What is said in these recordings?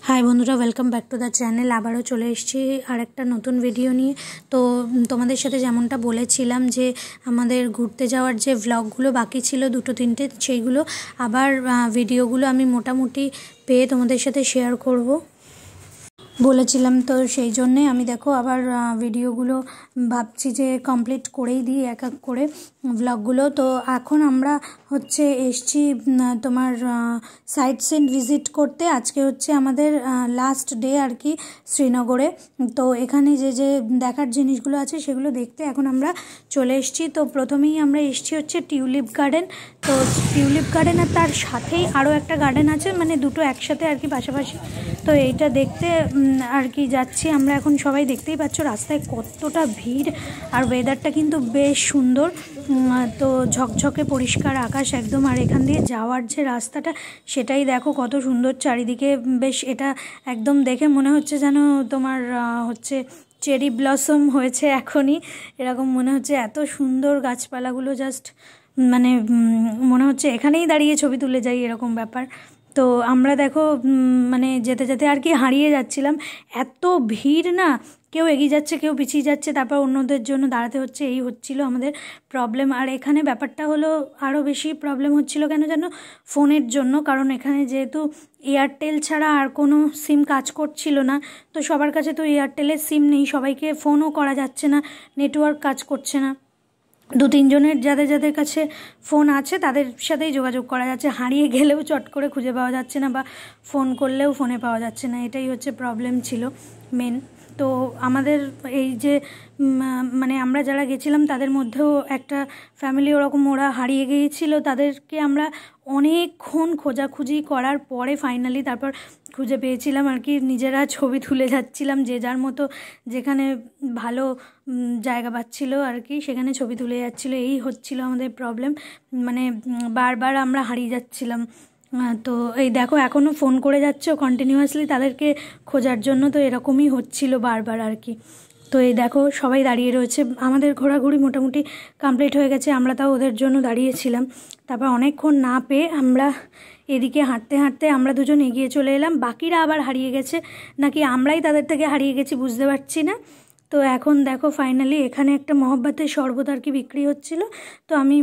High বন্ধুরা, welcome back to the channel. আবারও চলে এসেছি আর একটা নতুন ভিডিও নিয়ে। তো তোমাদের সাথে যেমনটা বলেছিলাম যে আমাদের ঘুরতে যাওয়ার যে ভ্লগগুলো বাকি ছিল দুটো তিনটে, সেইগুলো আবার ভিডিওগুলো আমি মোটামুটি পেয়ে তোমাদের সাথে শেয়ার করব বলেছিলাম। তো সেই জন্যে আমি দেখো আবার ভিডিওগুলো ভাবছি যে কমপ্লিট করেই দিই এক এক করে ভ্লগগুলো। তো এখন আমরা হচ্ছে এসছি তোমার সাইট সিন ভিজিট করতে। আজকে হচ্ছে আমাদের লাস্ট ডে আর কি শ্রীনগরে। তো এখানে যে যে দেখার জিনিসগুলো আছে সেগুলো দেখতে এখন আমরা চলে এসেছি। তো প্রথমেই আমরা এসেছি হচ্ছে টিউলিপ গার্ডেন। তো টিউলিপ গার্ডেন আর তার সাথেই আরও একটা গার্ডেন আছে, মানে দুটো একসাথে আর কি পাশাপাশি। তো এইটা দেখতে আর কি যাচ্ছি আমরা এখন। সবাই দেখতেই পাচ্ছ রাস্তায় কতটা ভিড়, আর ওয়েদারটা কিন্তু বেশ সুন্দর। তো ঝকঝকে পরিষ্কার আকাশ একদম। আর এখান দিয়ে যাওয়ার যে রাস্তাটা সেটাই দেখো কত সুন্দর চারিদিকে। বেশ এটা একদম দেখে মনে হচ্ছে যেন তোমার হচ্ছে চেরি ব্লসম হয়েছে এখনই, এরকম মনে হচ্ছে। এত সুন্দর গাছপালাগুলো, জাস্ট মানে মনে হচ্ছে এখানেই দাঁড়িয়ে ছবি তুলে যাই এরকম ব্যাপার। তো আমরা দেখো মানে যেতে যেতে আর কি হারিয়ে যাচ্ছিলাম, এত ভিড় না, কেউ এগিয়ে যাচ্ছে কেউ পিছিয়ে যাচ্ছে, তারপর অন্যদের জন্য দাঁড়াতে হচ্ছে, এই হচ্ছিল আমাদের প্রবলেম। আর এখানে ব্যাপারটা হলো আরও বেশি প্রবলেম হচ্ছিল কেন জানো, ফোনের জন্য। কারণ এখানে যেহেতু এয়ারটেল ছাড়া আর কোনো সিম কাজ করছিল না, তো সবার কাছে তো এয়ারটেলের সিম নেই, সবাইকে ফোনও করা যাচ্ছে না, নেটওয়ার্ক কাজ করছে না। দু তিনজনের যাদের যাদের কাছে ফোন আছে তাদের সাথেই যোগাযোগ করা যাচ্ছে, হারিয়ে গেলেও চট করে খুঁজে পাওয়া যাচ্ছে না, বা ফোন করলেও ফোনে পাওয়া যাচ্ছে না। এটাই হচ্ছে প্রবলেম ছিল মেন। তো আমাদের এই যে মানে আমরা যারা গেছিলাম তাদের মধ্যেও একটা ফ্যামিলি ওরকম, ওরা হারিয়ে গিয়েছিল। তাদেরকে আমরা অনেকক্ষণ খোঁজাখুঁজি করার পরে ফাইনালি তারপর খুঁজে পেয়েছিলাম আর কি। নিজেরা ছবি তুলে যাচ্ছিলাম, যে যার মতো যেখানে ভালো জায়গা পাচ্ছিল আর কি সেখানে ছবি তুলে যাচ্ছিল। এই হচ্ছিল আমাদের প্রবলেম, মানে বারবার আমরা হারিয়ে যাচ্ছিলাম। তো এই দেখো এখনও ফোন করে যাচ্ছে কন্টিনিউয়াসলি তাদেরকে খোঁজার জন্য। তো এরকমই হচ্ছিল বারবার আর কি। তো এই দেখো সবাই দাঁড়িয়ে রয়েছে, আমাদের ঘোরাঘুরি মোটামুটি কমপ্লিট হয়ে গেছে, আমরা তাও ওদের জন্য দাঁড়িয়েছিলাম। তারপর অনেকক্ষণ না পেয়ে আমরা এদিকে হাঁটতে হাঁটতে আমরা দুজন এগিয়ে চলে এলাম। বাকিরা আবার হারিয়ে গেছে, নাকি আমরাই তাদের থেকে হারিয়ে গেছি বুঝতে পারছি না। তো এখন দেখো ফাইনালি এখানে একটা মহব্বতের শরবত আর কি বিক্রি হচ্ছিল। তো আমি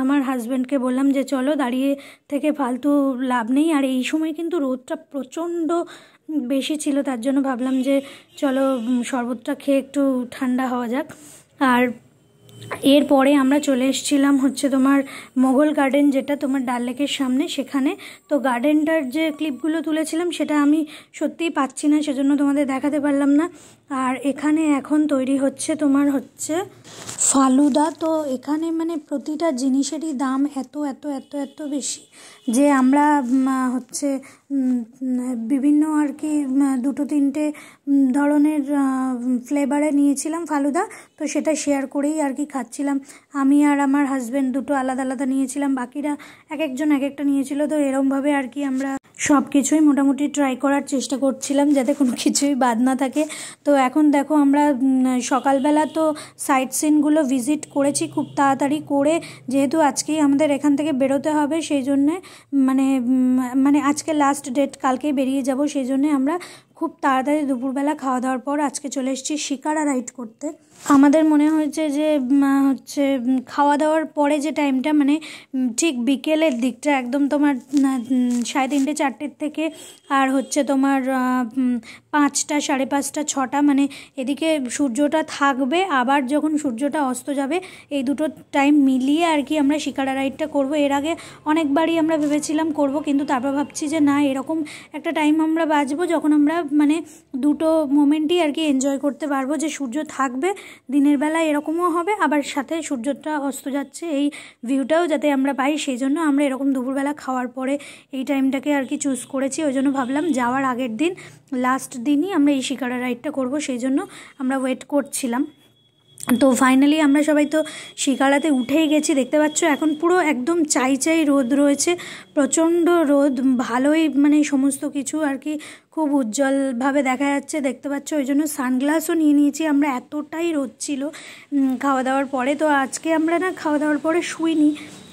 আমার হাজব্যান্ডকে বললাম যে চলো, দাঁড়িয়ে থেকে ফালতু লাভ নেই। আর এই সময় কিন্তু রোদটা প্রচণ্ড বেশি ছিল, তার জন্য ভাবলাম যে চলো শরবতটা খেয়ে একটু ঠান্ডা হওয়া যাক। আর এরপরে আমরা চলে এসেছিলাম হচ্ছে তোমার মোগল গার্ডেন, যেটা তোমার ডাল লেকের সামনে, সেখানে। তো গার্ডেনটার যে ক্লিপগুলো তুলেছিলাম সেটা আমি সত্যিই পাচ্ছি না, সেজন্য তোমাদের দেখাতে পারলাম না। আর এখানে এখন তৈরি হচ্ছে তোমার হচ্ছে ফালুদা। তো এখানে মানে প্রতিটা জিনিসেরই দাম এত এত এত এত বেশি যে আমরা হচ্ছে বিভিন্ন আর কি দুটো তিনটে ধরনের ফ্লেভারে নিয়েছিলাম ফালুদা। তো সেটা শেয়ার করেই আর কি খাচ্ছিলাম। আমি আর আমার হাজব্যান্ড দুটো আলাদা আলাদা নিয়েছিলাম, বাকিরা এক একজন এক একটা নিয়েছিল। তো এরমভাবে আর কি আমরা সব কিছুই মোটামুটি ট্রাই করার চেষ্টা করছিলাম যাতে কোনো কিছুই বাদ না থাকে। তো এখন দেখো আমরা সকালবেলা তো সাইট সিনগুলো ভিজিট করেছি খুব তাড়াতাড়ি করে, যেহেতু আজকেই আমাদের এখান থেকে বেরোতে হবে, সেই জন্যে মানে আজকে লাস্ট ডেট, কালকেই বেরিয়ে যাব। সেই জন্যে আমরা খুব তাড়াতাড়ি দুপুরবেলা খাওয়া দাওয়ার পর আজকে চলে এসেছি শিকারা রাইড করতে। আমাদের মনে হয়েছে যে হচ্ছে খাওয়া দাওয়ার পরে যে টাইমটা, মানে ঠিক বিকেলের দিকটা একদম তোমার 3:30 4টের থেকে আর হচ্ছে তোমার 5টা 5:30 6টা, মানে এদিকে সূর্যটা থাকবে, আবার যখন সূর্যটা অস্ত যাবে, এই দুটো টাইম মিলিয়ে আর কি আমরা শিকারা রাইডটা করব। এর আগে অনেকবারই আমরা ভেবেছিলাম করব, কিন্তু তারপর ভাবছি যে না, এরকম একটা টাইম আমরা বাঁচবো যখন আমরা মানে দুটো মোমেন্টই আর কি এনজয় করতে পারবো, যে সূর্য থাকবে দিনের বেলা এরকমও হবে, আবার সাথে সূর্যটা অস্ত যাচ্ছে, এই ভিউটাও যাতে আমরা পাই। সেই জন্য আমরা এরকম দুপুরবেলা খাওয়ার পরে এই টাইমটাকে আর কি চুজ করেছি। ওই জন্য ভাবলাম যাওয়ার আগের দিন লাস্ট দিনই আমরা এই শিকারা রাইডটা করব, সেই জন্য আমরা ওয়েট করছিলাম। তো ফাইনালি আমরা সবাই তো শিকারাতে উঠেই গেছি, দেখতে পাচ্ছ এখন পুরো একদম চাই চাই রোদ রয়েছে, প্রচণ্ড রোদ, ভালোই মানে সমস্ত কিছু আর কি খুব উজ্জ্বলভাবে দেখা যাচ্ছে, দেখতে পাচ্ছ। ওই জন্য সানগ্লাসও নিয়ে নিয়েছি আমরা, এতটাই রোদ ছিল খাওয়া দাওয়ার পরে। তো আজকে আমরা না খাওয়া দাওয়ার পরে শুইনি,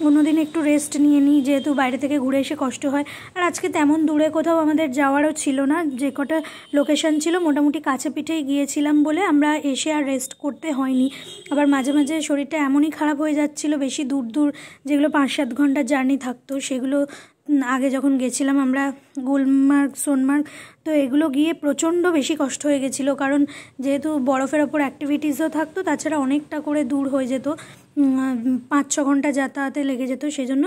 অন্যদিন একটু রেস্ট নিয়ে নিই, যেহেতু বাইরে থেকে ঘুরে এসে কষ্ট হয়। আর আজকে তেমন দূরে কোথাও আমাদের যাওয়ারও ছিল না, যে কটা লোকেশান ছিল মোটামুটি কাছে পিঠেই গিয়েছিলাম বলে আমরা এসে আর রেস্ট করতে হয়নি। আবার মাঝে মাঝে শরীরটা এমনই খারাপ হয়ে যাচ্ছিলো, বেশি দূর দূর যেগুলো 5-7 ঘন্টার জার্নি থাকতো সেগুলো আগে যখন গেছিলাম আমরা গুলমার্গ, সোনমার্গ, তো এগুলো গিয়ে প্রচণ্ড বেশি কষ্ট হয়ে গেছিলো, কারণ যেহেতু বরফের ওপর অ্যাক্টিভিটিসও থাকতো, তাছাড়া অনেকটা করে দূর হয়ে যেত, 5-6 ঘন্টা যাতায়াতে লেগে যেত, সেজন্য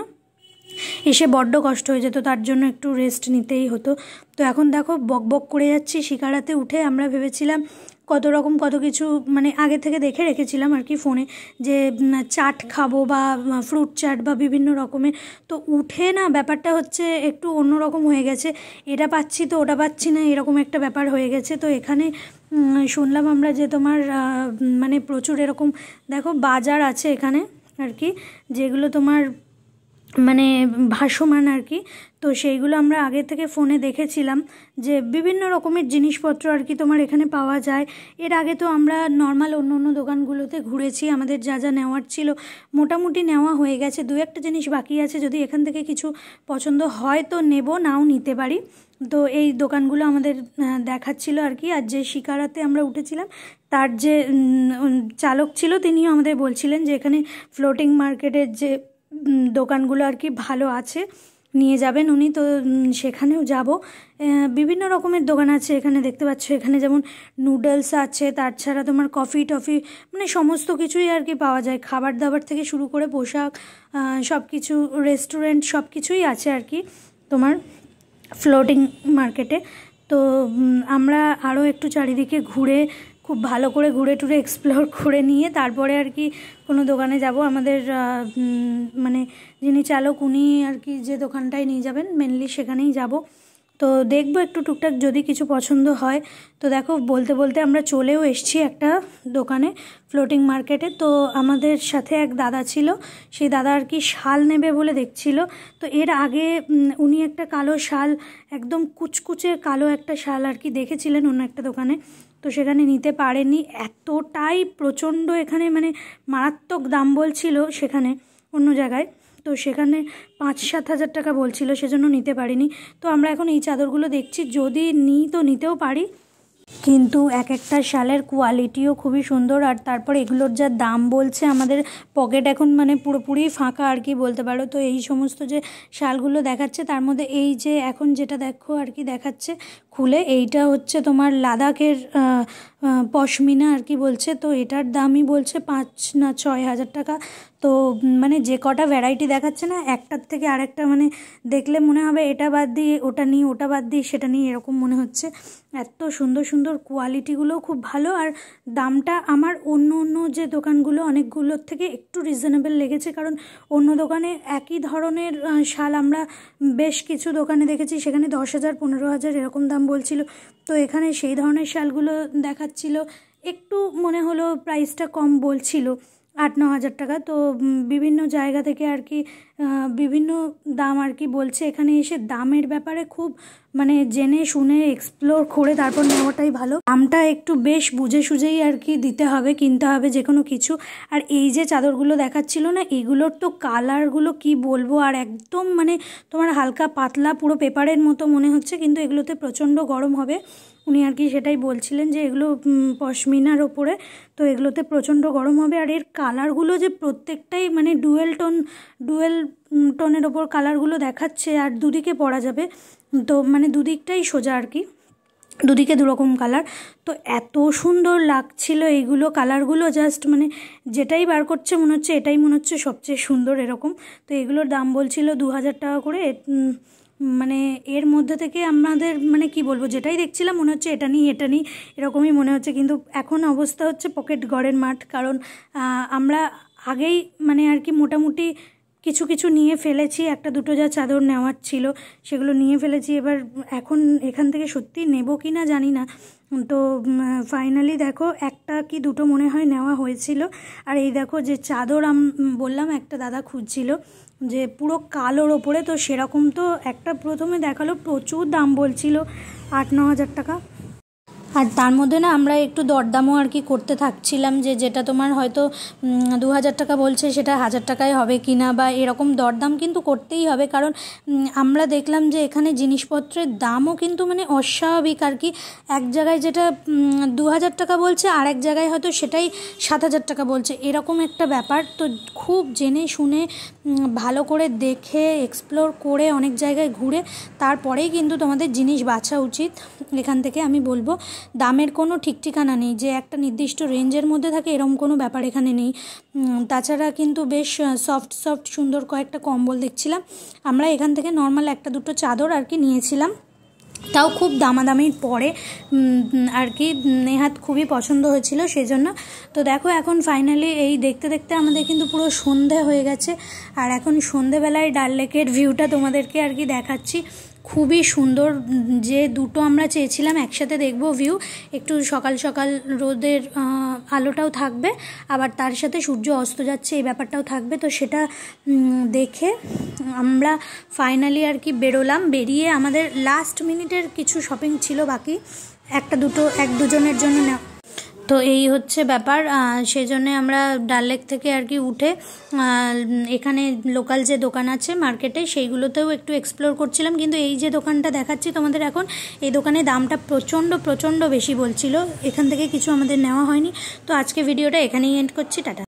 এসে বড্ড কষ্ট হয়ে যেত, তার জন্য একটু রেস্ট নিতেই হতো। তো এখন দেখো বক বক করে যাচ্ছি। শিকারাতে উঠে আমরা ভেবেছিলাম কত কিছু মানে আগে থেকে দেখে রেখেছিলাম আর কি ফোনে, যে চাট খাবো বা ফ্রুট চাট বা বিভিন্ন রকমের। তো উঠে না ব্যাপারটা হচ্ছে একটু অন্যরকম হয়ে গেছে, এটা পাচ্ছি তো ওটা পাচ্ছি না, এরকম একটা ব্যাপার হয়ে গেছে। তো এখানে শুনলাম আমরা যে তোমার মানে প্রচুর এরকম দেখো বাজার আছে এখানে আর কি, যেগুলো তোমার মানে ভাসমান আর কি। তো সেইগুলো আমরা আগে থেকে ফোনে দেখেছিলাম যে বিভিন্ন রকমের জিনিসপত্র আর কি তোমার এখানে পাওয়া যায়। এর আগে তো আমরা নর্মাল অন্য দোকানগুলোতে ঘুরেছি, আমাদের যা যা নেওয়ার ছিল মোটামুটি নেওয়া হয়ে গেছে, 2-1টা জিনিস বাকি আছে, যদি এখান থেকে কিছু পছন্দ হয় তো নেব, নাও নিতে পারি। তো এই দোকানগুলো আমাদের দেখাচ্ছিল আর কি। আর যে শিকারাতে আমরা উঠেছিলাম তার যে চালক ছিল তিনিও আমাদের বলছিলেন যে এখানে ফ্লোটিং মার্কেটের যে দোকানগুলো আর কি ভালো আছে, নিয়ে যাবেন উনি। তো সেখানেও যাব। বিভিন্ন রকমের দোকান আছে এখানে, দেখতে পাচ্ছ এখানে যেমন নুডলস আছে, তাছাড়া তোমার কফি টফি মানে সমস্ত কিছুই আর কি পাওয়া যায়, খাবার দাবার থেকে শুরু করে পোশাক সব কিছু, রেস্টুরেন্ট সব কিছুই আছে আর কি তোমার ফ্লোটিং মার্কেটে। তো আমরা আরও একটু চারিদিকে ঘুরে খুব ভালো করে ঘুরে টুরে এক্সপ্লোর করে নিয়ে তারপরে আর কি কোনো দোকানে যাব। আমাদের মানে যিনি চালক উনি আর কি যে দোকানটায় নিয়ে যাবেন মেনলি সেখানেই যাব। তো দেখবো একটু টুকটাক যদি কিছু পছন্দ হয়। তো দেখো বলতে বলতে আমরা চলেও এসেছি একটা দোকানে ফ্লোটিং মার্কেটে। তো আমাদের সাথে এক দাদা ছিল, সেই দাদা আর কি শাল নেবে বলে দেখছিল। তো এর আগে উনি একটা কালো শাল, একদম কুচকুচে কালো একটা শাল আর কি দেখেছিলেন অন্য একটা দোকানে, তো সেখানে নিতে পারেনি। এতটাই প্রচণ্ড এখানে মানে মারাত্মক দাম বলছিল সেখানে অন্য জায়গায়, তো সেখানে 5-7 হাজার টাকা বলছিল, সেজন্য নিতে পারিনি। তো আমরা এখন এই চাদরগুলো দেখছি, যদি নিই তো নিতেও পারি, কিন্তু এক একটা শালের কোয়ালিটিও খুবই সুন্দর। আর তারপর এগুলোর যা দাম বলছে, আমাদের পকেট এখন মানে পুরোপুরি ফাঁকা আর কি বলতে পারো। তো এই সমস্ত যে শালগুলো দেখাচ্ছে তার মধ্যে এই যে এখন যেটা দেখো আর কি দেখাচ্ছে খুলে, এইটা হচ্ছে তোমার লাদাখের পশমিনা আর কি বলছে। তো এটার দামই বলছে 5 না 6 হাজার টাকা। তো মানে যে কটা ভ্যারাইটি দেখাচ্ছে না, একটার থেকে আরেকটা মানে দেখলে মনে হবে এটা বাদ দিয়ে ওটা নিই, ওটা বাদ দিয়ে সেটা নিই, এরকম মনে হচ্ছে। এত সুন্দর সুন্দর কোয়ালিটিগুলোও খুব ভালো, আর দামটা আমার অন্য যে দোকানগুলো অনেকগুলোর থেকে একটু রিজনেবল লেগেছে, কারণ অন্য দোকানে একই ধরনের শাল আমরা বেশ কিছু দোকানে দেখেছি, সেখানে 10,000 15,000 এরকম দাম বলছিল। তো এখানে সেই ধরনের শালগুলো দেখাচ্ছিল, একটু মনে হলো প্রাইসটা কম বলছিল, 8-9 হাজার টাকা। তো বিভিন্ন জায়গা থেকে আর কি বিভিন্ন দাম আর কি বলছে। এখানে এসে দামের ব্যাপারে খুব মানে জেনে শুনে এক্সপ্লোর করে তারপর নেওয়াটাই ভালো। দামটা একটু বেশ বুঝে সুঝেই আর কি দিতে হবে, কিনতে হবে যে কোনো কিছু। আর এই যে চাদরগুলো দেখাচ্ছিল না, এগুলোর তো কালারগুলো কি বলবো, আর একদম মানে তোমার হালকা পাতলা পুরো পেপারের মতো মনে হচ্ছে, কিন্তু এগুলোতে প্রচণ্ড গরম হবে। উনি আর কি সেটাই বলছিলেন যে এগুলো পশমিনার ওপরে, তো এগুলোতে প্রচণ্ড গরম হবে। আর এর কালারগুলো যে প্রত্যেকটাই মানে ডুয়েল টোনের ওপর কালারগুলো দেখাচ্ছে, আর দুদিকে পরা যাবে, তো মানে দুদিকটাই সোজা আর কি, দুদিকে দুরকম কালার। তো এত সুন্দর লাগছিল এইগুলো কালারগুলো, জাস্ট মানে যেটাই বার করছে মনে হচ্ছে এটাই মনে হচ্ছে সবচেয়ে সুন্দর এরকম। তো এগুলোর দাম বলছিল 2,000 টাকা করে। মানে এর মধ্যে থেকে আমাদের মানে কি বলবো, যেটাই দেখছিলাম মনে হচ্ছে এটা নিই এরকমই মনে হচ্ছে। কিন্তু এখন অবস্থা হচ্ছে পকেট গড়ের মাঠ, কারণ আমরা আগেই মানে আর কি মোটামুটি কিছু নিয়ে ফেলেছি, 1-2 যা চাদর নেওয়ার ছিল সেগুলো নিয়ে ফেলেছি। এবার এখন এখান থেকে সত্যি নেব কি না জানি না। তো ফাইনালি দেখো 1টা কি 2টো মনে হয় নেওয়া হয়েছিল। আর এই দেখো যে চাদর বললাম একটা দাদা খুঁজছিল যে পুরো কালোর ওপরে, তো সেরকম তো একটা প্রথমে দেখালো, প্রচুর দাম বলছিল 8-9 হাজার টাকা। আর তার মধ্যে না আমরা একটু দরদামও আর কি করতে থাকছিলাম, যে যেটা তোমার হয়তো 2000 টাকা বলছে সেটা 1000 টাকায় হবে কি না, বা এরকম দরদাম কিন্তু করতেই হবে। কারণ আমরা দেখলাম যে এখানে জিনিসপত্রের দামও কিন্তু মানে অস্বাভাবিক আর কি। এক জায়গায় যেটা 2000 টাকা বলছে আর এক জায়গায় হয়তো সেটাই 7000 টাকা বলছে, এরকম একটা ব্যাপার। তো খুব জেনে শুনে ভালো করে দেখে এক্সপ্লোর করে অনেক জায়গায় ঘুরে তারপরেই কিন্তু তোমাদের জিনিস বাছা উচিত। এখান থেকে আমি বলবো দামের কোনো ঠিক ঠিকানা নেই, যে একটা নির্দিষ্ট রেঞ্জের মধ্যে থাকে এরকম কোনো ব্যাপার এখানে নেই। তাছাড়া কিন্তু বেশ সফট সুন্দর কয়েকটা কম্বল দেখছিলাম। আমরা এখান থেকে নর্মাল একটা দুটো চাদর আর কি নিয়েছিলাম, তাও খুব দামাদামির পরে আর কি। নেহাত খুবই পছন্দ হয়েছিল সেই জন্য। তো দেখো এখন ফাইনালি এই দেখতে দেখতে আমাদের কিন্তু পুরো সন্ধে হয়ে গেছে। আর এখন সন্ধেবেলায় ডাল লেকের ভিউটা তোমাদেরকে আর কি দেখাচ্ছি। খুবই সুন্দর, যে দুটো আমরা চেয়েছিলাম একসাথে দেখব ভিউ, একটু সকাল সকাল রোদের আলোটাও থাকবে, আবার তার সাথে সূর্য অস্ত যাচ্ছে এই ব্যাপারটাও থাকবে। তো সেটা দেখে আমরা ফাইনালি আর কি বেরোলাম। বেরিয়ে আমাদের লাস্ট মিনিটের কিছু শপিং ছিল বাকি, এক দুজনের জন্য নেওয়া। তো এই হচ্ছে ব্যাপার। সেই জন্যে আমরা ডাল লেক থেকে আর কি উঠে এখানে লোকাল যে দোকান আছে মার্কেটে সেইগুলোতেও একটু এক্সপ্লোর করছিলাম। কিন্তু এই যে দোকানটা দেখাচ্ছি তোমাদের এখন, এই দোকানে দামটা প্রচণ্ড বেশি বলছিল। এখান থেকে কিছু আমাদের নেওয়া হয়নি। তো আজকে ভিডিওটা এখানেই এন্ড করছি, টাটা।